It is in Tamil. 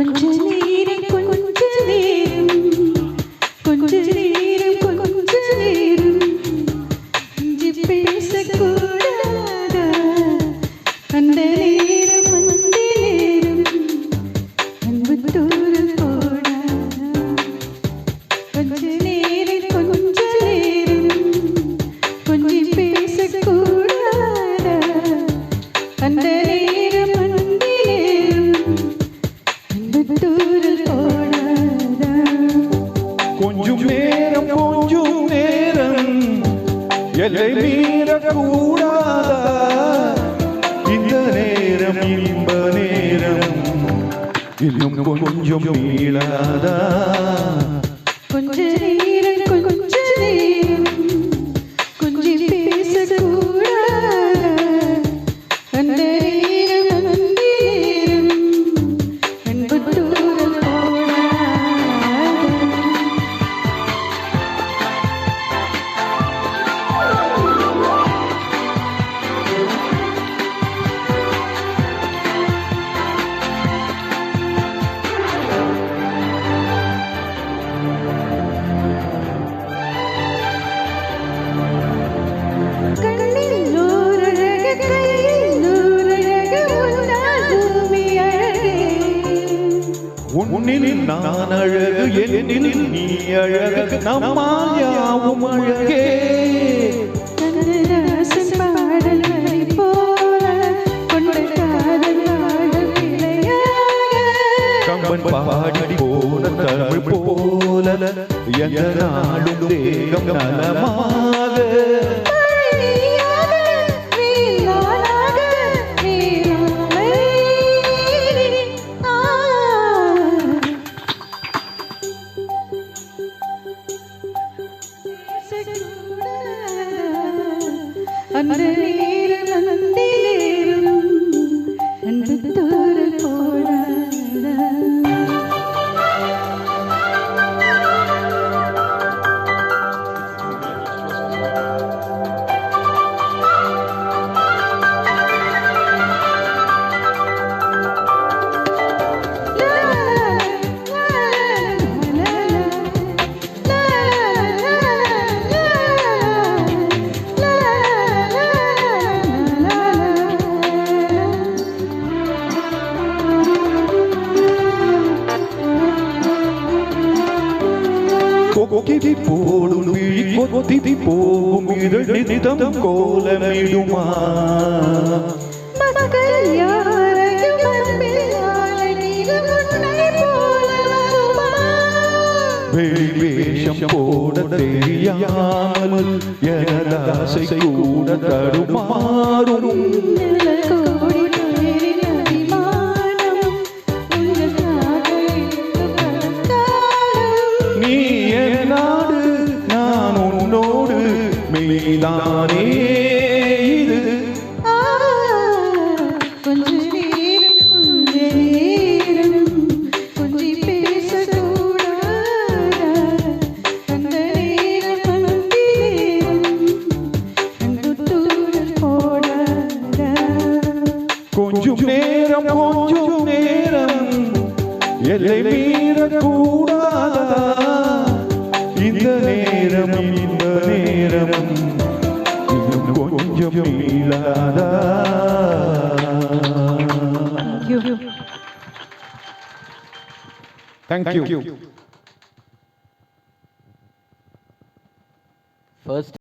கொஞ்ச நேரம் கொஞ்ச நேரம் கொஞ்ச நேரம் கொஞ்ச நேரம் இஞ்சி பேசக்கூடாதா அந்த நேரம் அந்த நேரம் அன்பு தூரம் போடாதா கொஞ்ச நேரம் கொஞ்ச நேரம் கொஞ்சம் பேசக்கூடாதா அந்த நேரம் அந்த நேரம் அன்பு தூரம் போடாதா கொஞ்சம் நேரம் எல்லை மீறக்கூடாதா இந்த நேரம் இன்ப நேரம் இன்னும் கொஞ்சம் மீளாதா கொஞ்ச நேரம் கொஞ்ச நேரம் கொஞ்சம் பேசக்கூடாதா அந்த நேரம் அந்த நேரம் அன்பு தூரம் போடாதா உன்னில் நான் அழகு என்னில் நீ அழகு நம்மால் யாவும் அழகே கண்ணதாசன் பாடல் வரி போல கொண்ட காதல் பாடல் விளையாக கம்பன் பாடி போன தமிழ் போல எந்த நாளும் தேகம் நலமாக அந்த நேரம் அந்த நேரம் அன்பு தூரம் போடாதா கொக்கிதி போடும் விழி கொத்திதி போகும் இதழ் நிதம் கோலமிடுமா மக்கள் யாரையும் வெளி வேஷம் போட தெரியாமல் எனதாசை கூட தடுமாறும் நீ என்னாடு நான் உன்னோடு மெய்தானே இது கொஞ்ச நேரம் கொஞ்ச நேரம் கொஞ்சம் பேசக்கூடாதா அந்த நேரம் அந்த நேரம் அன்பு தூரம் போடாதா கொஞ்சம் நேரம் எல்லை மீறக்கூடாதா இந்த நேரம் இந்த நேரம் இன்னும் கொஞ்சம் மீளாதா Thank you. First